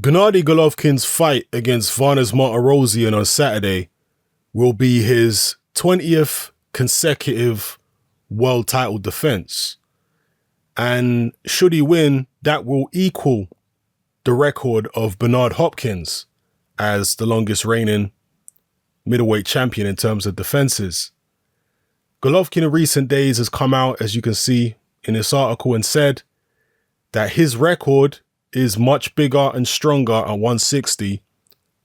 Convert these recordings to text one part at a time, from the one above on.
Gennady Golovkin's fight against Varnes Martirosyan on Saturday will be his 20th consecutive world title defense. And should he win, that will equal the record of Bernard Hopkins as the longest reigning middleweight champion in terms of defenses. Golovkin in recent days has come out, as you can see in this article, and said that his record is much bigger and stronger at 160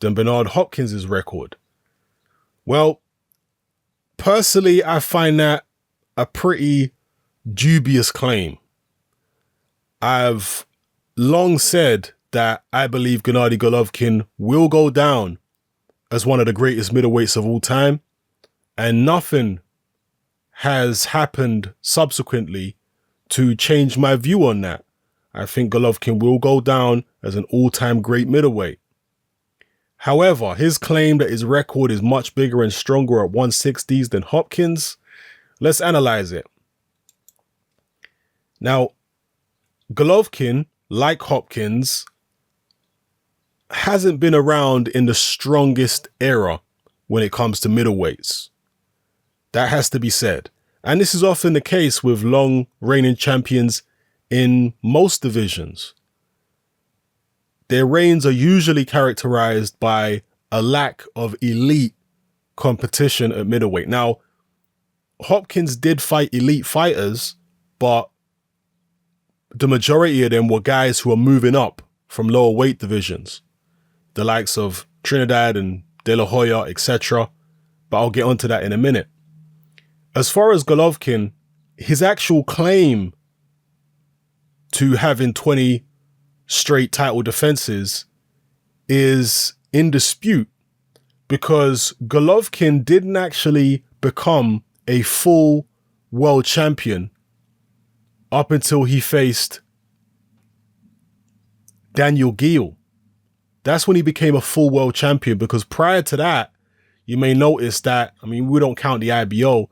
than Bernard Hopkins' record. Well, personally, I find that a pretty dubious claim. I've long said that I believe Gennady Golovkin will go down as one of the greatest middleweights of all time, and nothing has happened subsequently to change my view on that. I think Golovkin will go down as an all-time great middleweight. However, his claim that his record is much bigger and stronger at 160s than Hopkins, let's analyze it. Now, Golovkin, like Hopkins, hasn't been around in the strongest era when it comes to middleweights. That has to be said. And this is often the case with long reigning champions in most divisions. Their reigns are usually characterized by a lack of elite competition at middleweight. Now, Hopkins did fight elite fighters, but the majority of them were guys who are moving up from lower weight divisions, the likes of Trinidad and De La Hoya, etc. But I'll get onto that in a minute. As far as Golovkin, his actual claim to having 20 straight title defenses is in dispute, because Golovkin didn't actually become a full world champion up until he faced Daniel Geale. That's when he became a full world champion, because prior to that, you may notice that, we don't count the IBO.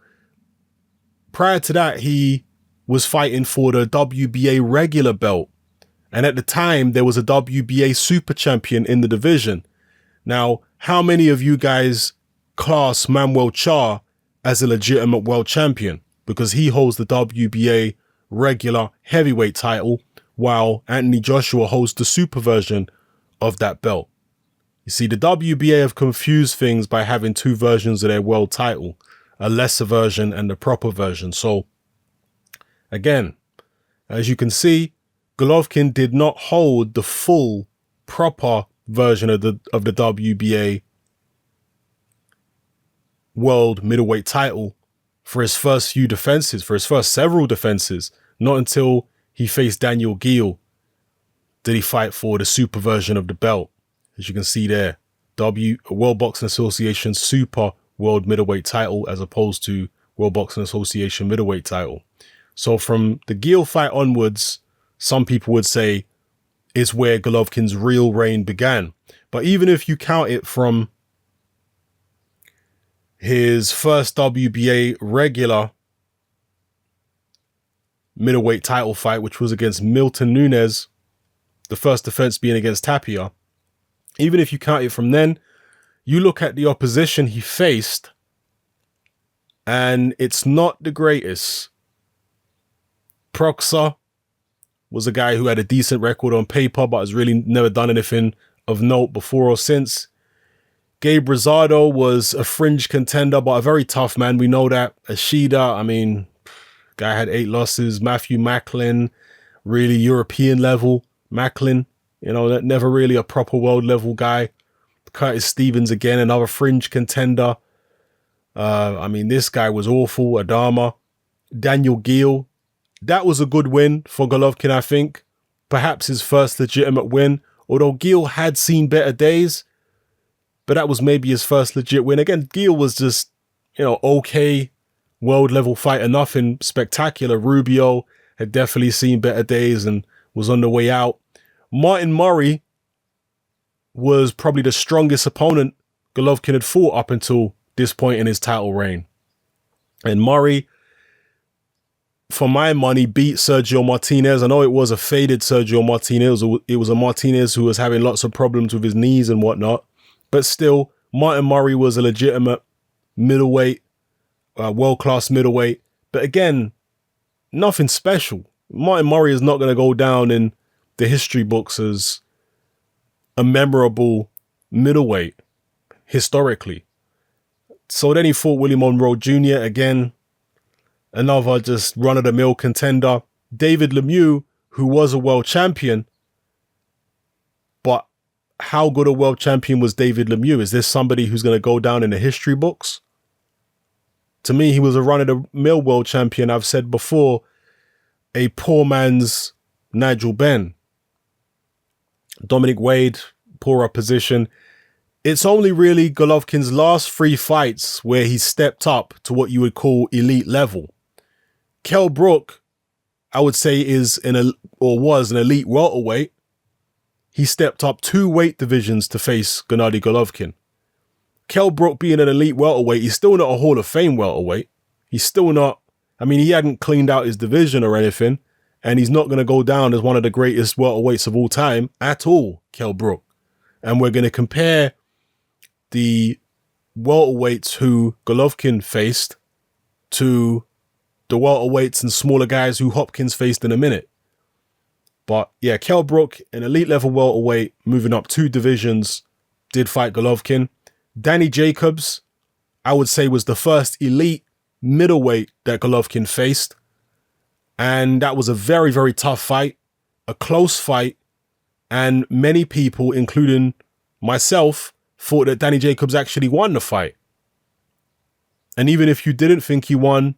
Prior to that, he was fighting for the WBA regular belt. And at the time, there was a WBA super champion in the division. Now, how many of you guys class Manuel Charr as a legitimate world champion? Because he holds the WBA regular heavyweight title, while Anthony Joshua holds the super version of that belt. You see, the WBA have confused things by having two versions of their world title, a lesser version and the proper version. So, again, as you can see, Golovkin did not hold the full, proper version of the WBA world middleweight title for his first few defenses, for his first several defenses. Not until he faced Daniel Geale did he fight for the super version of the belt. As you can see there, World Boxing Association Super World Middleweight title as opposed to World Boxing Association Middleweight title. So from the Geale fight onwards, some people would say is where Golovkin's real reign began. But even if you count it from his first WBA regular middleweight title fight, which was against Milton Nunes, the first defense being against Tapia, even if you count it from then, you look at the opposition he faced, and it's not the greatest. Proxer was a guy who had a decent record on paper, but has really never done anything of note before or since. Gabe Rosado was a fringe contender, but a very tough man. We know that. Ashida, guy had 8 losses. Matthew Macklin, really European level. Macklin, never really a proper world level guy. Curtis Stevens, again, another fringe contender. This guy was awful. Adama. Daniel Geale. That was a good win for Golovkin, I think. Perhaps his first legitimate win. Although Geale had seen better days. But that was maybe his first legit win. Again, Geale was just, okay world level fighter. Nothing spectacular. Rubio had definitely seen better days and was on the way out. Martin Murray was probably the strongest opponent Golovkin had fought up until this point in his title reign. And Murray for my money, beat Sergio Martinez. I know it was a faded Sergio Martinez. It was a Martinez who was having lots of problems with his knees and whatnot. But still, Martin Murray was a legitimate middleweight, world-class middleweight. But again, nothing special. Martin Murray is not going to go down in the history books as a memorable middleweight, historically. So then he fought Willie Monroe Jr. again. Another just run-of-the-mill contender. David Lemieux, who was a world champion. But how good a world champion was David Lemieux? Is this somebody who's going to go down in the history books? To me, he was a run-of-the-mill world champion. I've said before, a poor man's Nigel Benn. Dominic Wade, poorer position. It's only really Golovkin's last 3 fights where he stepped up to what you would call elite level. Kell Brook, I would say, was an elite welterweight. He stepped up 2 weight divisions to face Gennady Golovkin. Kell Brook being an elite welterweight, he's still not a Hall of Fame welterweight. He's still not, he hadn't cleaned out his division or anything, and he's not going to go down as one of the greatest welterweights of all time at all, Kell Brook. And we're going to compare the welterweights who Golovkin faced to the welterweights and smaller guys who Hopkins faced in a minute. But yeah, Kell Brook, an elite level welterweight, moving up 2 divisions, did fight Golovkin. Danny Jacobs, I would say, was the first elite middleweight that Golovkin faced. And that was a very, very tough fight, a close fight. And many people, including myself, thought that Danny Jacobs actually won the fight. And even if you didn't think he won,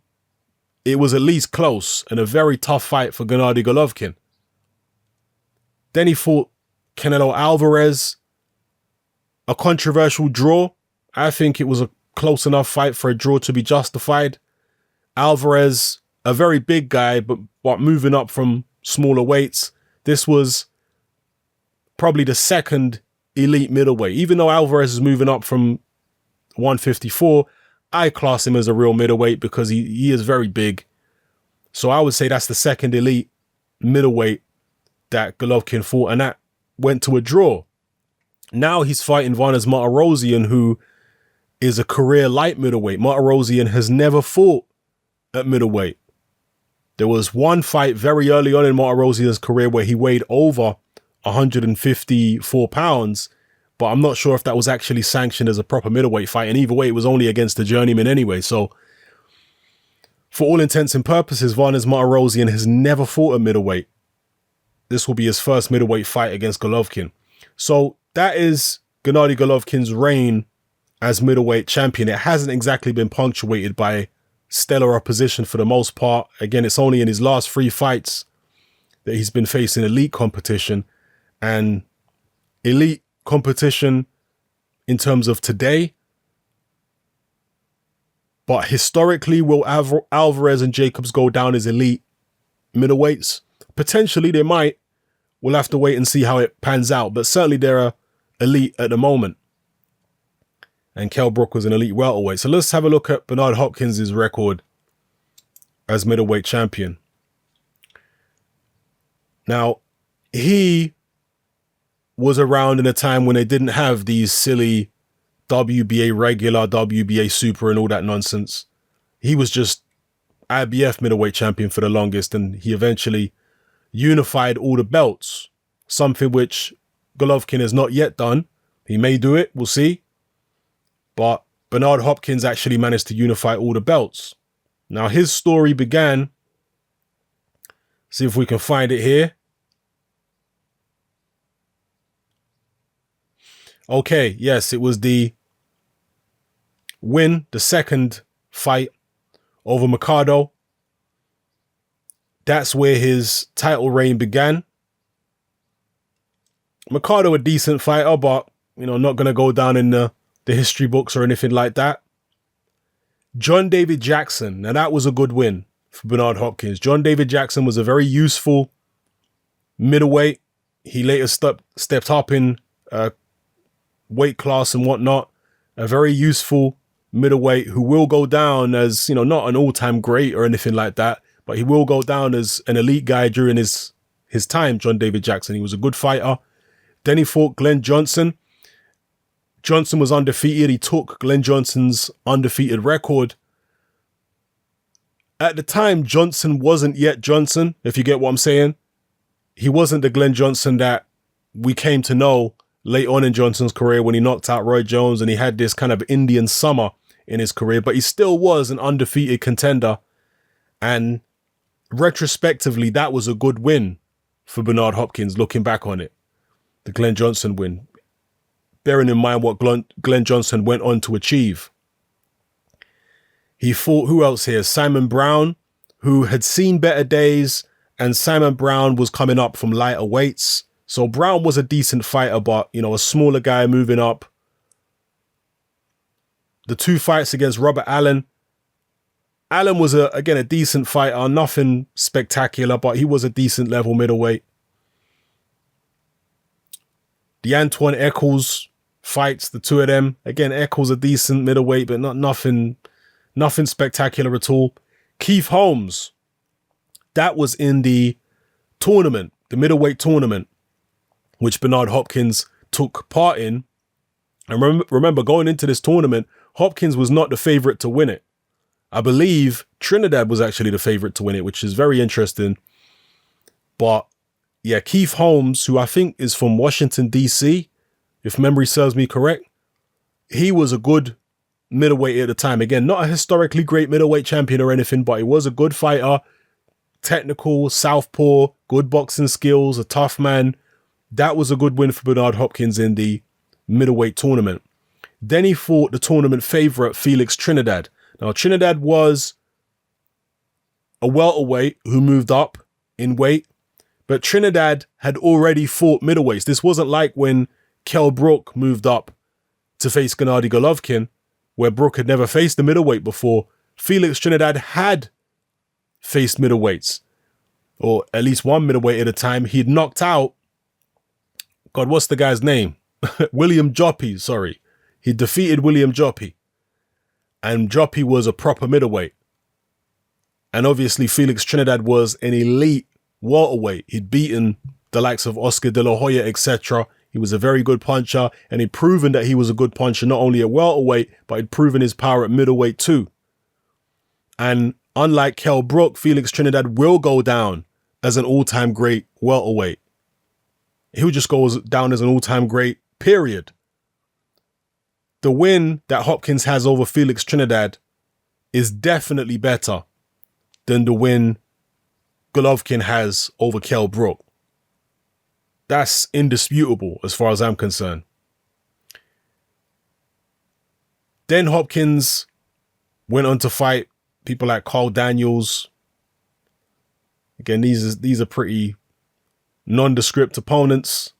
it was at least close and a very tough fight for Gennady Golovkin. Then he fought Canelo Alvarez, a controversial draw. I think it was a close enough fight for a draw to be justified. Alvarez, a very big guy, but moving up from smaller weights. This was probably the second elite middleweight. Even though Alvarez is moving up from 154, I class him as a real middleweight because he is very big. So I would say that's the second elite middleweight that Golovkin fought, and that went to a draw. Now he's fighting Vanes Martirosyan, who is a career light middleweight. Martirosyan has never fought at middleweight. There was one fight very early on in Martirosyan's career where he weighed over 154 pounds, but I'm not sure if that was actually sanctioned as a proper middleweight fight. And either way, it was only against a journeyman anyway. So for all intents and purposes, Vanes Martirosyan has never fought a middleweight. This will be his first middleweight fight against Golovkin. So that is Gennady Golovkin's reign as middleweight champion. It hasn't exactly been punctuated by stellar opposition for the most part. Again, it's only in his last 3 fights that he's been facing elite competition. And elite competition in terms of today. But historically, will Alvarez and Jacobs go down as elite middleweights? Potentially they might. We'll have to wait and see how it pans out. But certainly they're elite at the moment. And Kell Brook was an elite welterweight. So let's have a look at Bernard Hopkins' record as middleweight champion. Now, he was around in a time when they didn't have these silly WBA regular, WBA super and all that nonsense. He was just IBF middleweight champion for the longest, and he eventually unified all the belts, something which Golovkin has not yet done. He may do it, we'll see. But Bernard Hopkins actually managed to unify all the belts. Now his story began, see if we can find it here. Okay, yes, it was the win, the second fight over Mercado. That's where his title reign began. Mercado, a decent fighter, but, not going to go down in the history books or anything like that. John David Jackson. Now, that was a good win for Bernard Hopkins. John David Jackson was a very useful middleweight. He later stepped up in weight class and whatnot. A very useful middleweight who will go down as, not an all-time great or anything like that, but he will go down as an elite guy during his time, John David Jackson. He was a good fighter. Then he fought Glenn Johnson. Johnson was undefeated. He took Glenn Johnson's undefeated record. At the time, Johnson wasn't yet Johnson, if you get what I'm saying. He wasn't the Glenn Johnson that we came to know late on in Johnson's career when he knocked out Roy Jones and he had this kind of Indian summer in his career, but he still was an undefeated contender. And retrospectively, that was a good win for Bernard Hopkins, looking back on it. The Glenn Johnson win. Bearing in mind what Glenn Johnson went on to achieve. He fought, who else here? Simon Brown, who had seen better days, and Simon Brown was coming up from lighter weights. So Brown was a decent fighter, but, you know, a smaller guy moving up. The 2 fights against Robert Allen. Allen was, again, a decent fighter, nothing spectacular, but he was a decent level middleweight. The Antoine Eccles fights, the 2 of them. Again, Eccles a decent middleweight, but nothing spectacular at all. Keith Holmes, that was in the tournament, the middleweight tournament, which Bernard Hopkins took part in. And remember, going into this tournament, Hopkins was not the favorite to win it. I believe Trinidad was actually the favorite to win it, which is very interesting. But yeah, Keith Holmes, who I think is from Washington, D.C., if memory serves me correct, he was a good middleweight at the time. Again, not a historically great middleweight champion or anything, but he was a good fighter, technical, southpaw, good boxing skills, a tough man. That was a good win for Bernard Hopkins in the middleweight tournament. Then he fought the tournament favorite, Felix Trinidad. Now, Trinidad was a welterweight who moved up in weight, but Trinidad had already fought middleweights. This wasn't like when Kell Brook moved up to face Gennady Golovkin, where Brook had never faced a middleweight before. Felix Trinidad had faced middleweights, or at least one middleweight at a time. He'd knocked out, God, what's the guy's name? William Joppy, sorry. He defeated William Joppy. And Joppy was a proper middleweight. And obviously Felix Trinidad was an elite welterweight. He'd beaten the likes of Oscar De La Hoya, etc. He was a very good puncher, and he'd proven that he was a good puncher, not only at welterweight, but he'd proven his power at middleweight too. And unlike Kell Brook, Felix Trinidad will go down as an all-time great welterweight. He'll just go down as an all-time great, period. The win that Hopkins has over Felix Trinidad is definitely better than the win Golovkin has over Kell Brook. That's indisputable as far as I'm concerned. Then Hopkins went on to fight people like Carl Daniels. Again, these are pretty nondescript opponents.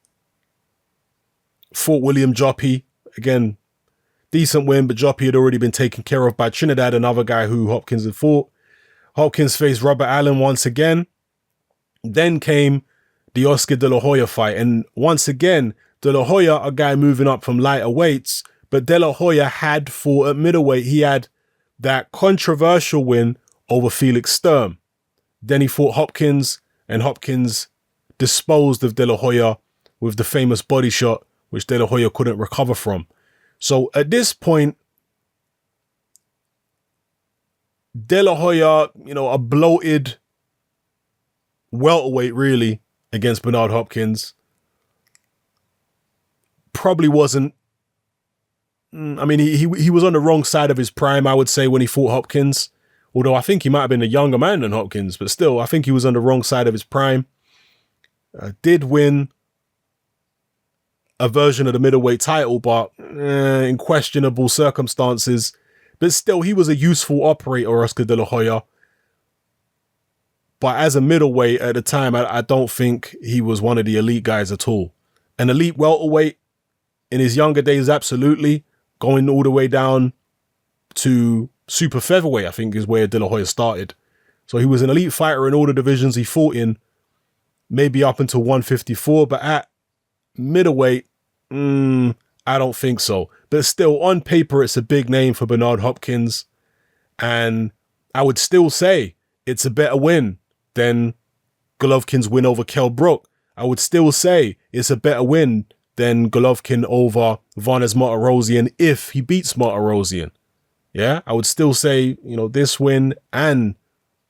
Fought William Joppy. Again, decent win, but Joppy had already been taken care of by Trinidad, another guy who Hopkins had fought. Hopkins faced Robert Allen once again. Then came the Oscar De La Hoya fight. And once again, De La Hoya, a guy moving up from lighter weights, but De La Hoya had fought at middleweight. He had that controversial win over Felix Sturm. Then he fought Hopkins, and Hopkins disposed of De La Hoya with the famous body shot, which De La Hoya couldn't recover from. So at this point, De La Hoya, a bloated welterweight really against Bernard Hopkins, probably wasn't. I mean, he was on the wrong side of his prime, I would say, when he fought Hopkins. Although I think he might have been a younger man than Hopkins, but still, I think he was on the wrong side of his prime. Did win a version of the middleweight title, but in questionable circumstances. But still, he was a useful operator, Oscar De La Hoya. But as a middleweight at the time, I don't think he was one of the elite guys at all. An elite welterweight in his younger days, absolutely. Going all the way down to super featherweight, I think, is where De La Hoya started. So he was an elite fighter in all the divisions he fought in, maybe up until 154. But at middleweight, I don't think so. But still, on paper, it's a big name for Bernard Hopkins. And I would still say it's a better win than Golovkin's win over Kell Brook. I would still say it's a better win than Golovkin over Vanes Martirosyan if he beats Martirosyan. Yeah, I would still say, this win and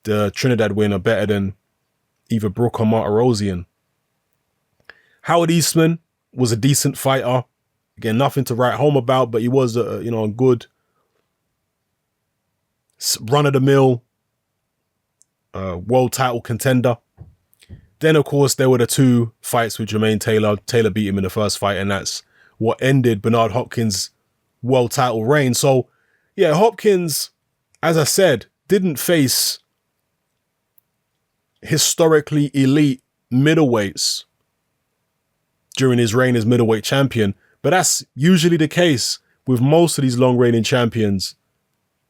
the Trinidad win are better than either Brook or Martirosyan. Howard Eastman was a decent fighter. Again, nothing to write home about, but he was a good run-of-the-mill world title contender. Then, of course, there were the 2 fights with Jermaine Taylor. Taylor beat him in the first fight, and that's what ended Bernard Hopkins' world title reign. So, yeah, Hopkins, as I said, didn't face historically elite middleweights during his reign as middleweight champion, but that's usually the case with most of these long-reigning champions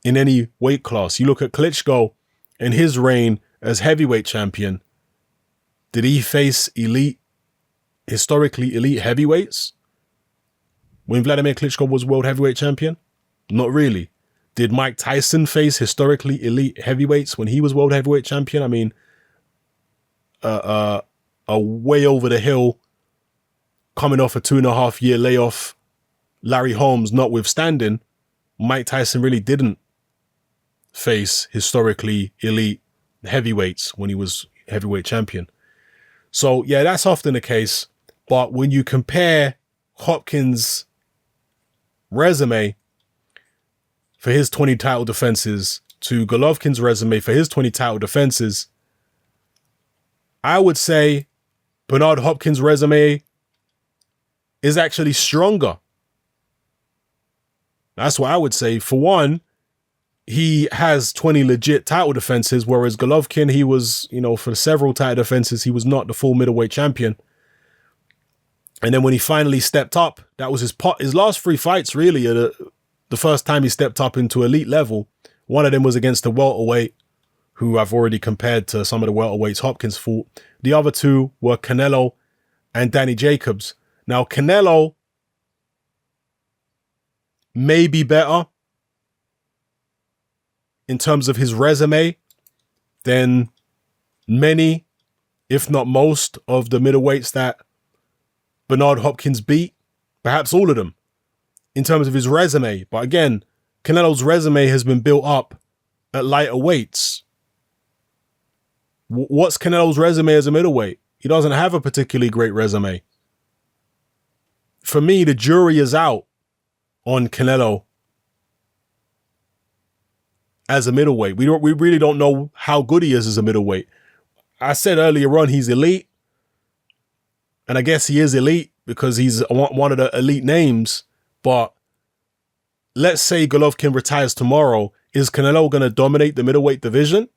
in any weight class. You look at Klitschko and his reign as heavyweight champion. Did he face historically elite heavyweights when Vladimir Klitschko was world heavyweight champion? Not really. Did Mike Tyson face historically elite heavyweights when he was world heavyweight champion? I mean, a way over the hill, coming off a 2.5-year layoff, Larry Holmes notwithstanding, Mike Tyson really didn't face historically elite heavyweights when he was heavyweight champion. So, yeah, that's often the case. But when you compare Hopkins' resume for his 20 title defenses to Golovkin's resume for his 20 title defenses, I would say Bernard Hopkins' resume is actually stronger. That's what I would say. For one, he has 20 legit title defenses, whereas Golovkin, he was, for several title defenses, he was not the full middleweight champion. And then when he finally stepped up, that was his last 3 fights, really, the first time he stepped up into elite level. One of them was against the welterweight, who I've already compared to some of the welterweights Hopkins fought. The other 2 were Canelo and Danny Jacobs. Now, Canelo may be better in terms of his resume than many, if not most, of the middleweights that Bernard Hopkins beat. Perhaps all of them in terms of his resume. But again, Canelo's resume has been built up at lighter weights. What's Canelo's resume as a middleweight? He doesn't have a particularly great resume. For me, the jury is out on Canelo as a middleweight. We really don't know how good he is as a middleweight. I said earlier on he's elite, and I guess he is elite because he's one of the elite names. But let's say Golovkin retires tomorrow. Is Canelo going to dominate the middleweight division?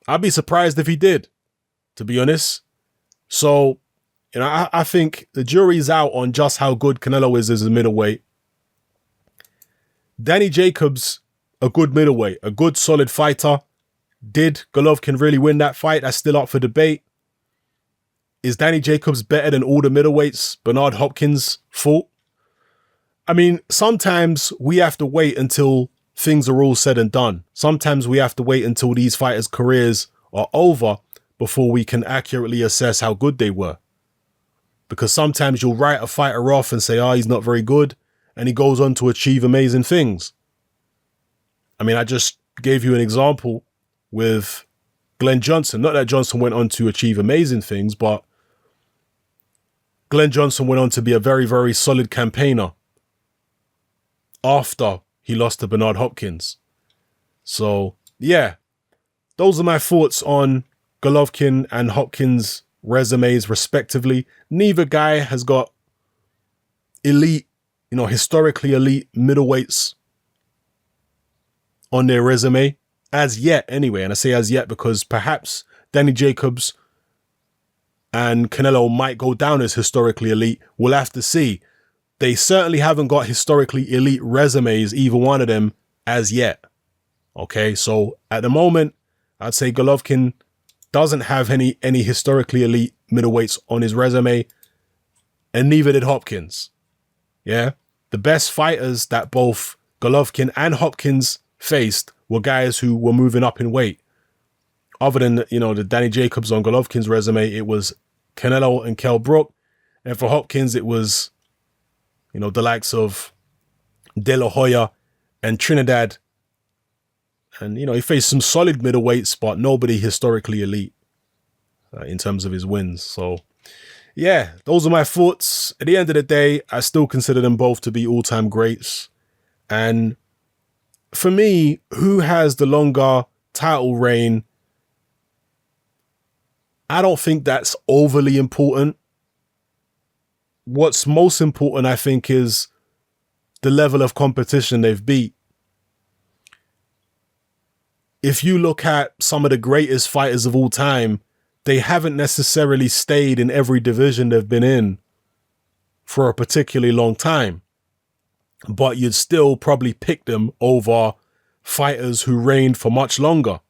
I'd be surprised if he did, to be honest. So, I think the jury's out on just how good Canelo is as a middleweight. Danny Jacobs, a good middleweight, a good solid fighter. Did Golovkin really win that fight? That's still up for debate. Is Danny Jacobs better than all the middleweights Bernard Hopkins fought? I mean, sometimes we have to wait until things are all said and done. Sometimes we have to wait until these fighters' careers are over before we can accurately assess how good they were. Because sometimes you'll write a fighter off and say, he's not very good, and he goes on to achieve amazing things. I mean, I just gave you an example with Glenn Johnson. Not that Johnson went on to achieve amazing things, but Glenn Johnson went on to be a very, very solid campaigner after he lost to Bernard Hopkins. So, yeah, those are my thoughts on Golovkin and Hopkins' resumes, respectively. Neither guy has got elite, historically elite middleweights on their resume, as yet anyway. And I say as yet because perhaps Danny Jacobs and Canelo might go down as historically elite. We'll have to see. They certainly haven't got historically elite resumes, either one of them, as yet. Okay, so at the moment, I'd say Golovkin doesn't have any historically elite middleweights on his resume, and neither did Hopkins. Yeah, the best fighters that both Golovkin and Hopkins faced were guys who were moving up in weight. Other than, you know, the Danny Jacobs on Golovkin's resume, it was Canelo and Kell Brook. And for Hopkins, it was, you know, the likes of De La Hoya and Trinidad. And, you know, he faced some solid middleweights, but nobody historically elite in terms of his wins. So, yeah, those are my thoughts. At the end of the day, I still consider them both to be all-time greats. And for me, who has the longer title reign, I don't think that's overly important. What's most important, I think, is the level of competition they've beat. If you look at some of the greatest fighters of all time, they haven't necessarily stayed in every division they've been in for a particularly long time. But you'd still probably pick them over fighters who reigned for much longer.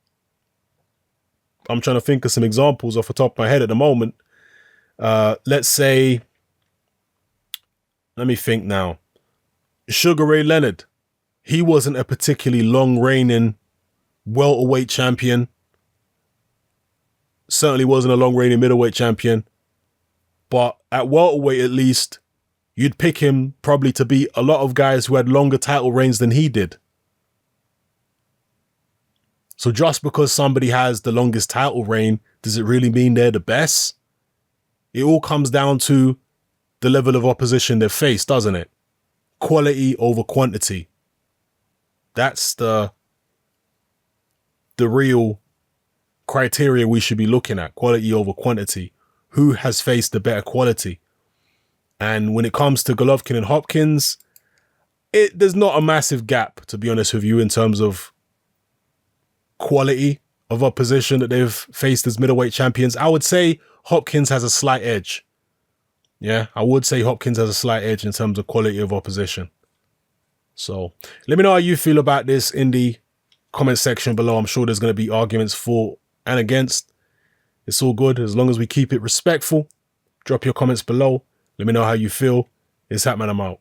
I'm trying to think of some examples off the top of my head at the moment. Let's say, let me think now. Sugar Ray Leonard. He wasn't a particularly long reigning welterweight champion. Certainly wasn't a long reigning middleweight champion. But at welterweight, at least, you'd pick him probably to beat a lot of guys who had longer title reigns than he did. So just because somebody has the longest title reign, does it really mean they're the best? It all comes down to the level of opposition they've faced, doesn't it? Quality over quantity. That's the real criteria we should be looking at. Quality over quantity. Who has faced the better quality? And when it comes to Golovkin and Hopkins, there's not a massive gap, to be honest with you, in terms of quality of opposition that they've faced as middleweight champions. I would say Hopkins has a slight edge. Yeah, I would say Hopkins has a slight edge in terms of quality of opposition. So let me know how you feel about this in the comment section below. I'm sure there's going to be arguments for and against. It's all good as long as we keep it respectful. Drop your comments below. Let me know how you feel. It's Hatman, I'm out.